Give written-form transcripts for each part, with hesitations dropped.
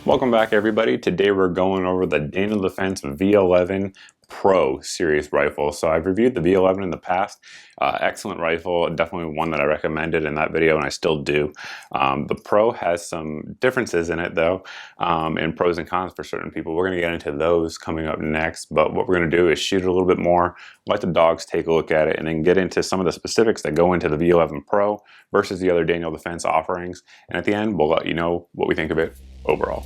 Welcome back, everybody. Today we're going over the Daniel Defense V11 Pro series rifle. So I've reviewed the V11 in the past. Excellent rifle, definitely one that I recommended in that video, and I still do. The Pro has some differences in it though, and pros and cons for certain people. We're going to get into those coming up next, but what we're going to do is shoot it a little bit more, let the dogs take a look at it, and then get into some of the specifics that go into the V11 Pro versus the other Daniel Defense offerings. And at the end, we'll let you know what we think of it overall.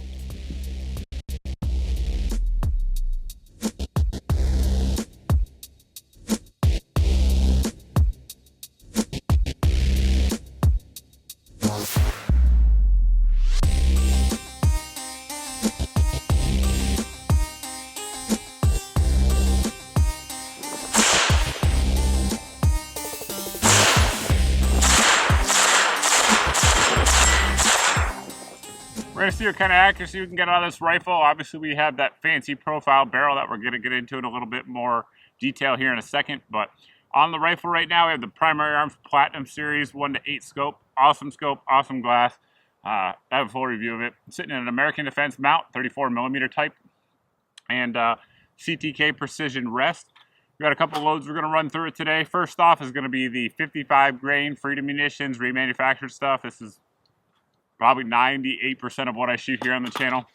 We're going to see what kind of accuracy we can get out of this rifle. Obviously, we have that fancy profile barrel that we're going to get into in a little bit more detail here in a second. But on the rifle right now, we have the Primary Arms Platinum Series 1-8 scope, awesome glass. I have a full review of it. It's sitting in an American Defense mount, 34mm type, and CTK precision rest. We got a couple loads we're going to run through it today. First off is going to be the 55 grain Freedom Munitions remanufactured stuff. This is probably 98% of what I shoot here on the channel.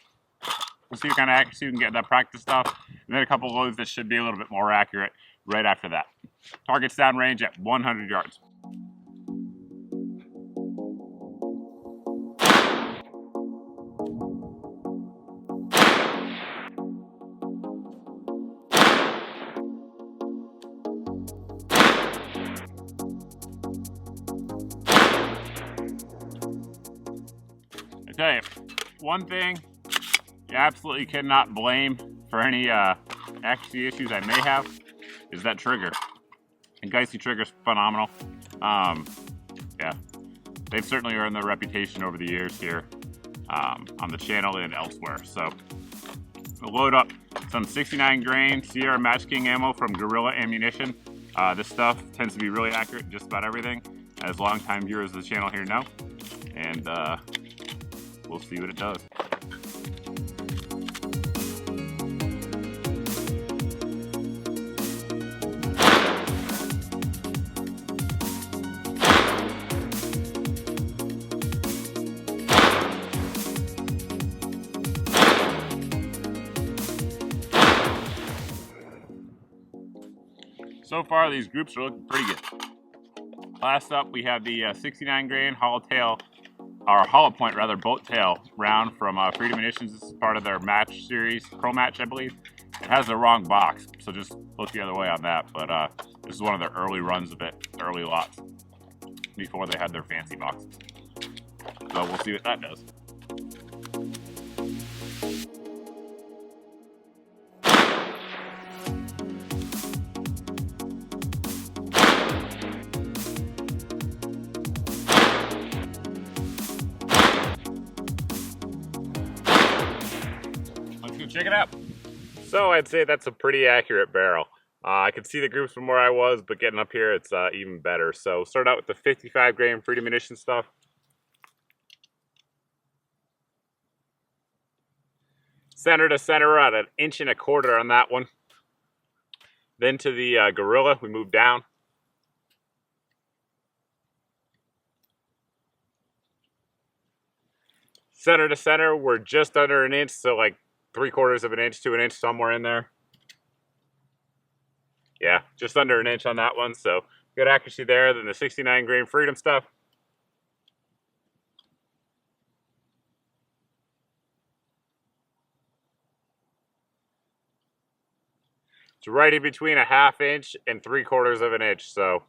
We'll see what kind of accuracy we can get that practice stuff. And then a couple of loads that should be a little bit more accurate right after that. Targets downrange at 100 yards. I tell you, one thing you absolutely cannot blame for any accuracy issues I may have is that trigger. And Geissy trigger's phenomenal. Yeah, they've certainly earned their reputation over the years here on the channel and elsewhere. So we'll load up some 69 grain Sierra Match King ammo from Gorilla Ammunition. This stuff tends to be really accurate in just about everything, as longtime viewers of the channel here know. And we'll see what it does. So far, these groups are looking pretty good. Last up, we have the 69 grain hollow point boat tail round from Freedom Munitions. This is part of their match series, Pro Match, I believe. It has the wrong box, so just look the other way on that. But this is one of their early runs of it, early lots, before they had their fancy boxes. So we'll see what that does. Check it out. So I'd say that's a pretty accurate barrel. I could see the groups from where I was, but getting up here, it's even better. So start out with the 55 grain Freedom Munition stuff. Center to center at 1.25 inches on that one. Then to the Gorilla, we move down. Center to center, we're just under 1 inch, so like 3/4 inch to 1 inch, somewhere in there. Yeah, just under 1 inch on that one, so good accuracy there. Then the 69 grain Freedom stuff. It's right in between 1/2 inch and 3/4 inch, so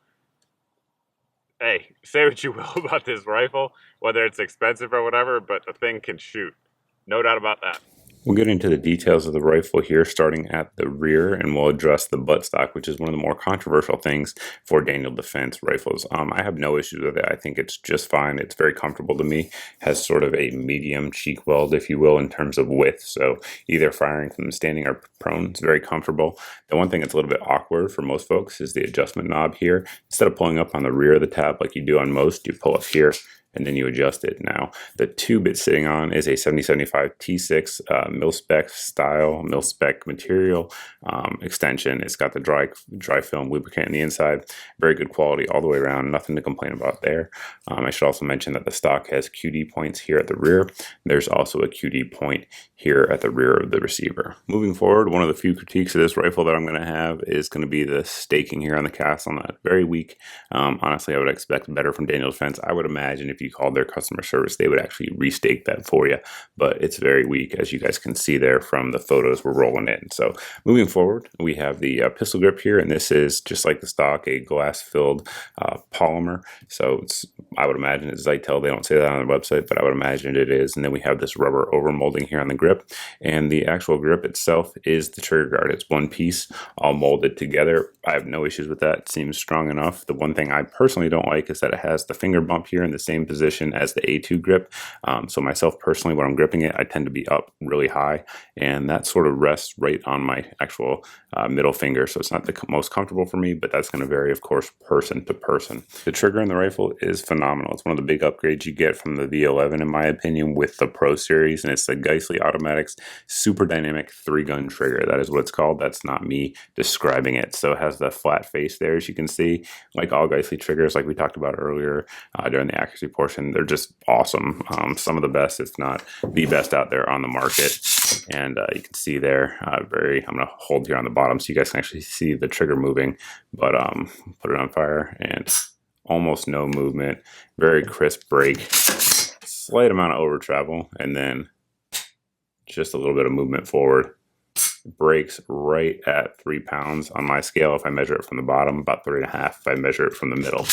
hey, say what you will about this rifle, whether it's expensive or whatever, but the thing can shoot. No doubt about that. We'll get into the details of the rifle here, starting at the rear, and we'll address the buttstock, which is one of the more controversial things for Daniel Defense rifles. I have no issues with it. I think it's just fine. It's very comfortable to me. Has sort of a medium cheek weld, if you will, in terms of width. So either firing from standing or prone, it's very comfortable. The one thing that's a little bit awkward for most folks is the adjustment knob here. Instead of pulling up on the rear of the tab like you do on most, you pull up here, and then you adjust it. Now, the tube it's sitting on is a 7075 T6 mil-spec style, mil-spec material extension. It's got the dry film lubricant in the inside. Very good quality all the way around. Nothing to complain about there. I should also mention that the stock has QD points here at the rear. There's also a QD point here at the rear of the receiver. Moving forward, one of the few critiques of this rifle that I'm going to have is going to be the staking here on the cast on that. Very weak. Honestly, I would expect better from Daniel Defense. I would imagine if you called their customer service, they would actually restake that for you, but it's very weak, as you guys can see there from the photos we're rolling in. So moving forward, we have the pistol grip here, and this is just like the stock, a glass-filled polymer. So I would imagine it's Zytel. They don't say that on their website, but I would imagine it is. And then we have this rubber overmolding here on the grip, and the actual grip itself is the trigger guard. It's one piece, all molded together. I have no issues with that. It seems strong enough. The one thing I personally don't like is that it has the finger bump here in the same position as the A2 grip. So myself personally, when I'm gripping it, I tend to be up really high, and that sort of rests right on my actual middle finger. So it's not the most comfortable for me, but that's going to vary, of course, person to person. The trigger in the rifle is phenomenal. It's one of the big upgrades you get from the V11, in my opinion, with the Pro series, and it's the Geissele Automatics Super Dynamic 3-gun trigger. That is what it's called. That's not me describing it. So it has the flat face there, as you can see. Like all Geissele triggers, like we talked about earlier during the accuracy portion, they're just awesome. Some of the best, if not the best out there on the market. And you can see there, I'm going to hold here on the bottom so you guys can actually see the trigger moving, but put it on fire and almost no movement, very crisp break, slight amount of over travel, and then just a little bit of movement forward. Breaks right at 3 pounds on my scale if I measure it from the bottom, about 3.5 if I measure it from the middle.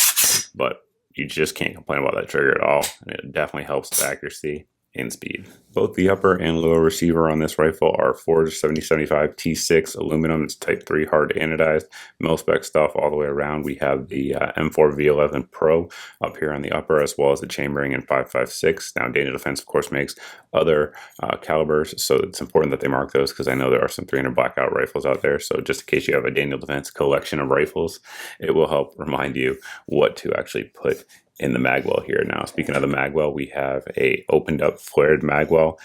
But you just can't complain about that trigger at all, and it definitely helps with accuracy and speed. Both the upper and lower receiver on this rifle are forged 7075 T6 aluminum. It's type 3 hard anodized, mil-spec stuff all the way around. We have the M4 V11 Pro up here on the upper, as well as the chambering in 5.56. Now, Daniel Defense, of course, makes other calibers, so it's important that they mark those, because I know there are some 300 blackout rifles out there. So just in case you have a Daniel Defense collection of rifles, it will help remind you what to actually put in the magwell here. Now, speaking of the magwell, we have a opened up flared magwell.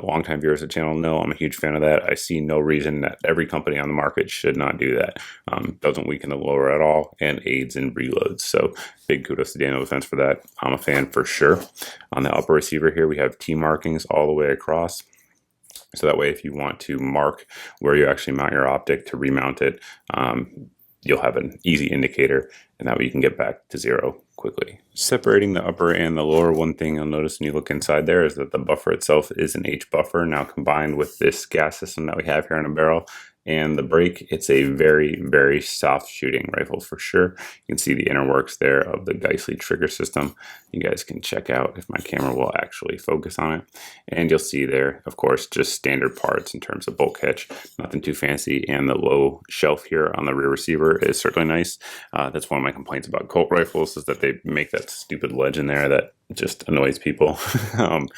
Longtime viewers of the channel know I'm a huge fan of that. I see no reason that every company on the market should not do that. Doesn't weaken the lower at all and aids in reloads. So big kudos to Daniel Defense for that. I'm a fan for sure. On the upper receiver here, we have T markings all the way across. So that way, if you want to mark where you actually mount your optic to remount it, you'll have an easy indicator, and that way you can get back to 0 quickly. Separating the upper and the lower, one thing you'll notice when you look inside there is that the buffer itself is an H buffer. Now, combined with this gas system that we have here in a barrel and the brake, it's a very, very soft shooting rifle for sure. You can see the inner works there of the Geissele trigger system. You guys can check out if my camera will actually focus on it. And you'll see there, of course, just standard parts in terms of bolt catch, nothing too fancy. And the low shelf here on the rear receiver is certainly nice. That's one of my complaints about Colt rifles, is that they make that stupid ledge in there that just annoys people. And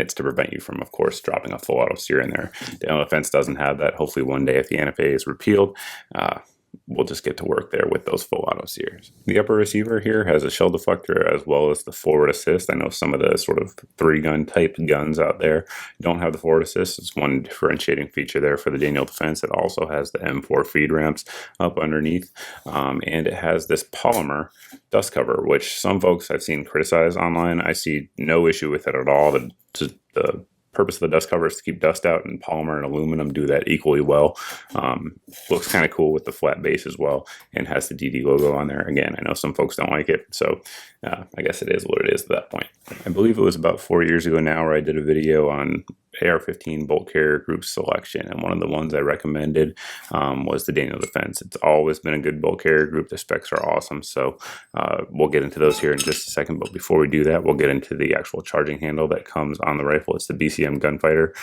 it's to prevent you from, of course, dropping a full auto sear in there. Daniel Defense doesn't have that. Hopefully one day, if the NFA is repealed, we'll just get to work there with those full auto sears. The upper receiver here has a shell deflector as well as the forward assist. I know some of the sort of 3-gun type guns out there don't have the forward assist. It's one differentiating feature there for the Daniel Defense. It also has the M4 feed ramps up underneath, and it has this polymer dust cover, which some folks I've seen criticize online. I see no issue with it at all. The purpose of the dust cover is to keep dust out, and polymer and aluminum do that equally well. Looks kind of cool with the flat base as well, and has the DD logo on there. Again, I know some folks don't like it, so I guess it is what it is at that point. I believe it was about 4 years ago now where I did a video on AR-15 bolt carrier group selection, and one of the ones I recommended was the Daniel Defense. It's always been a good bolt carrier group. The specs are awesome, so we'll get into those here in just a second. But before we do that, we'll get into the actual charging handle that comes on the rifle. It's the BCM Gunfighter.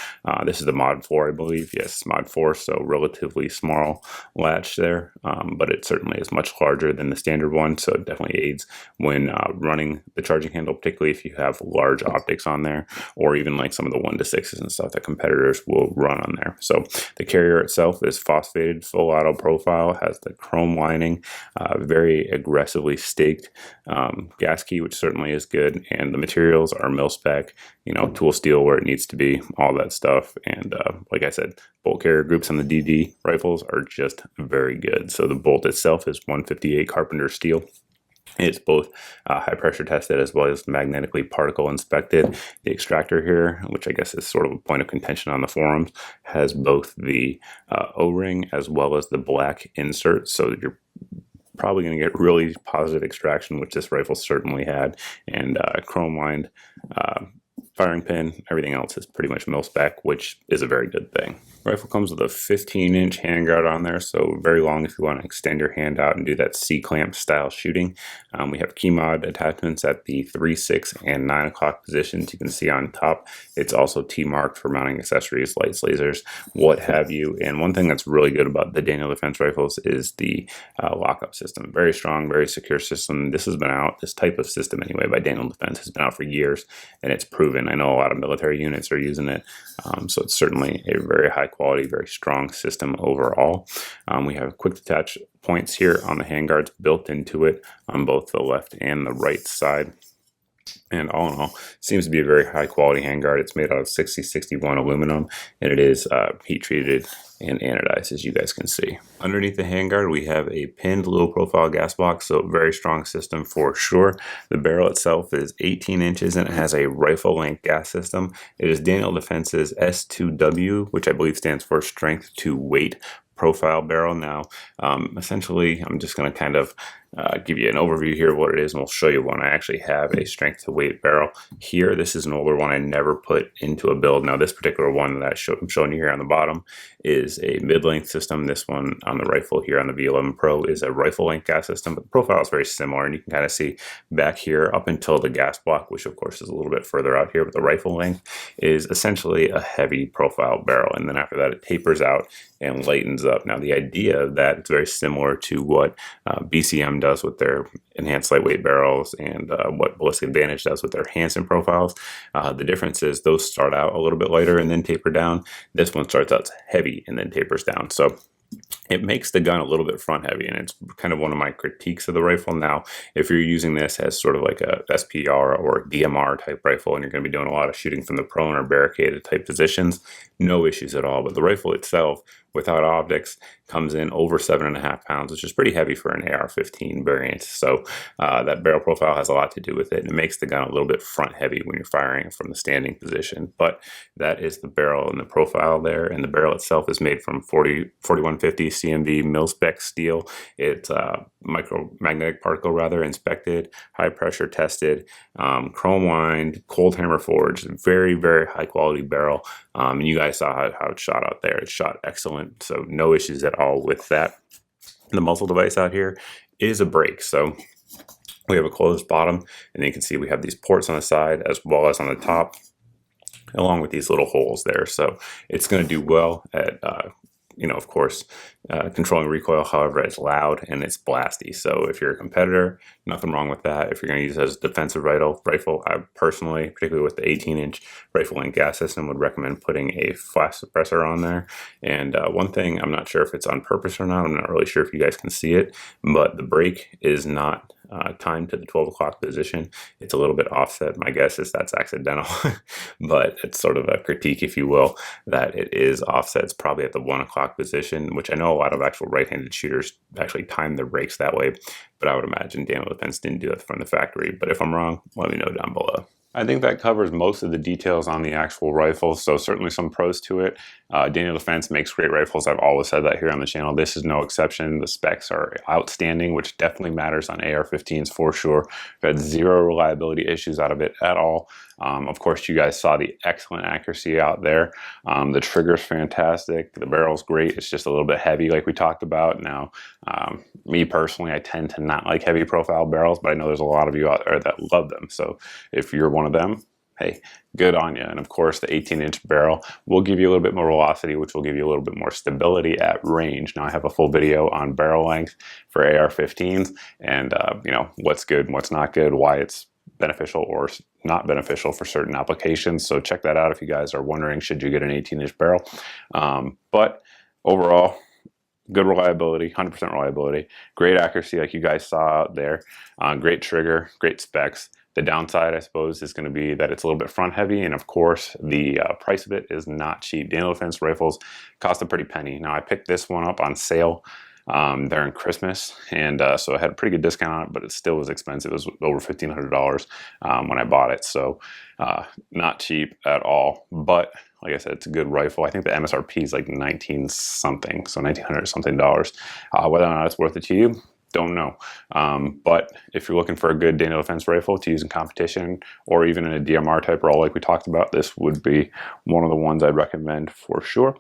This is the Mod 4, I believe. Yes, Mod 4, so relatively small latch there, but it certainly is much larger than the standard one, so it definitely aids when running the charging handle, particularly if you have large optics on there, or even like some of the 1:6s and stuff that competitors will run on there. So the carrier itself is phosphated, full auto profile, has the chrome lining, very aggressively staked gas key, which certainly is good, and the materials are mil spec, you know, tool steel where it needs to be, all that stuff. And like I said, bolt carrier groups on the DD rifles are just very good. So the bolt itself is 158 Carpenter steel. It's both high pressure tested as well as magnetically particle inspected. The extractor here, which I guess is sort of a point of contention on the forums, has both the O-ring as well as the black insert, so you're probably going to get really positive extraction, which this rifle certainly had, and chrome lined firing pin. Everything else is pretty much mil spec, which is a very good thing. Rifle comes with a 15-inch handguard on there, so very long if you want to extend your hand out and do that C-clamp style shooting. We have key mod attachments at the 3, 6, and 9 o'clock positions. You can see on top, it's also T-marked for mounting accessories, lights, lasers, what have you. And one thing that's really good about the Daniel Defense rifles is the lockup system. Very strong, very secure system. This has been out, this type of system anyway, by Daniel Defense has been out for years, and it's proven. I know a lot of military units are using it, so it's certainly a very high quality, very strong system overall. We have quick detach points here on the handguards built into it on both the left and the right side. And all in all, seems to be a very high quality handguard. It's made out of 6061 aluminum, and it is heat treated and anodized, as you guys can see. Underneath the handguard, we have a pinned low profile gas box, so very strong system for sure. The barrel itself is 18 inches and it has a rifle length gas system. It is Daniel Defense's S2W, which I believe stands for strength to weight profile barrel. Now, essentially, I'm just going to kind of give you an overview here of what it is, and we'll show you one. I actually have a strength to weight barrel here. This is an older one I never put into a build. Now, this particular one that I'm showing you here on the bottom is a mid-length system. This one on the rifle here on the V11 Pro is a rifle length gas system, but the profile is very similar, and you can kind of see back here up until the gas block, which of course is a little bit further out here, but the rifle length is essentially a heavy profile barrel, and then after that it tapers out and lightens up. Now, the idea of that is very similar to what BCM does with their enhanced lightweight barrels and what Ballistic Advantage does with their Hansen profiles. The difference is those start out a little bit lighter and then taper down. This one starts out heavy and then tapers down. So it makes the gun a little bit front heavy, and it's kind of one of my critiques of the rifle. Now, if you're using this as sort of like a SPR or DMR type rifle, and you're going to be doing a lot of shooting from the prone or barricaded type positions, no issues at all. But the rifle itself, without optics, comes in over 7.5 pounds, which is pretty heavy for an AR-15 variant. So that barrel profile has a lot to do with it, and it makes the gun a little bit front heavy when you're firing it from the standing position. But that is the barrel and the profile there, and the barrel itself is made from 4150 CMV mil-spec steel. It's magnetic particle inspected, high pressure tested, chrome lined, cold hammer forged, very, very high quality barrel. And you guys saw how it shot out there. It shot excellent, so no issues at all with that. The muzzle device out here is a brake, so we have a closed bottom, and then you can see we have these ports on the side as well as on the top, along with these little holes there. So it's going to do well at of course, controlling recoil. However, it's loud and it's blasty. So if you're a competitor, nothing wrong with that. If you're going to use it as a defensive rifle, I personally, particularly with the 18-inch rifle length gas system, would recommend putting a flash suppressor on there. And one thing, I'm not sure if it's on purpose or not. I'm not really sure if you guys can see it, but the brake is not timed to the 12 o'clock position. It's a little bit offset. My guess is that's accidental, but it's sort of a critique, if you will, that it is offset. It's probably at the 1 o'clock position, which I know a lot of actual right-handed shooters actually time their brakes that way, but I would imagine Daniel Defense didn't do that from the factory. But if I'm wrong, let me know down below. I think that covers most of the details on the actual rifle, so certainly some pros to it. Daniel Defense makes great rifles. I've always said that here on the channel. This is no exception. The specs are outstanding, which definitely matters on AR-15s for sure. We've had zero reliability issues out of it at all. Of course, you guys saw the excellent accuracy out there. The trigger's fantastic. The barrel's great. It's just a little bit heavy like we talked about. Now, me personally, I tend to not like heavy profile barrels, but I know there's a lot of you out there that love them. So if you're one of them, hey, good on you. And of course, the 18-inch barrel will give you a little bit more velocity, which will give you a little bit more stability at range. Now, I have a full video on barrel length for AR-15s and, what's good and what's not good, why it's beneficial or not beneficial for certain applications. So check that out if you guys are wondering, should you get an 18-inch barrel? But overall, good reliability, 100% reliability, great accuracy like you guys saw out there, great trigger, great specs. The downside, I suppose, is going to be that it's a little bit front heavy, and of course the price of it is not cheap. Daniel Defense rifles cost a pretty penny. Now I picked this one up on sale during Christmas, and so I had a pretty good discount on it, but it still was expensive. It was over $1,500 when I bought it, so not cheap at all. But like I said, it's a good rifle. I think the MSRP is like 19 something, so $1,900 something dollars. Whether or not it's worth it to you, don't know. But if you're looking for a good Daniel Defense rifle to use in competition, or even in a DMR type role like we talked about, this would be one of the ones I'd recommend for sure.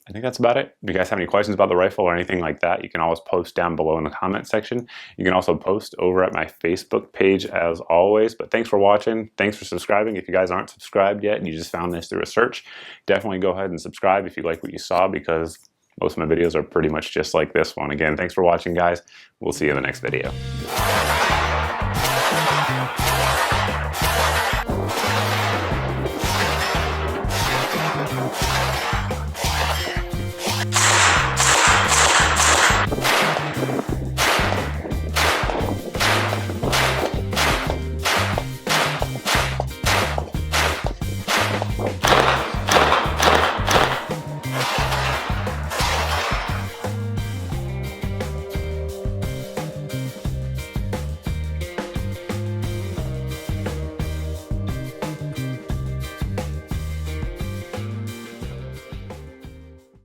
I think that's about it. If you guys have any questions about the rifle or anything like that, you can always post down below in the comment section. You can also post over at my Facebook page as always. But thanks for watching. Thanks for subscribing. If you guys aren't subscribed yet and you just found this through a search, definitely go ahead and subscribe if you like what you saw, because most of my videos are pretty much just like this one. Again, thanks for watching, guys. We'll see you in the next video.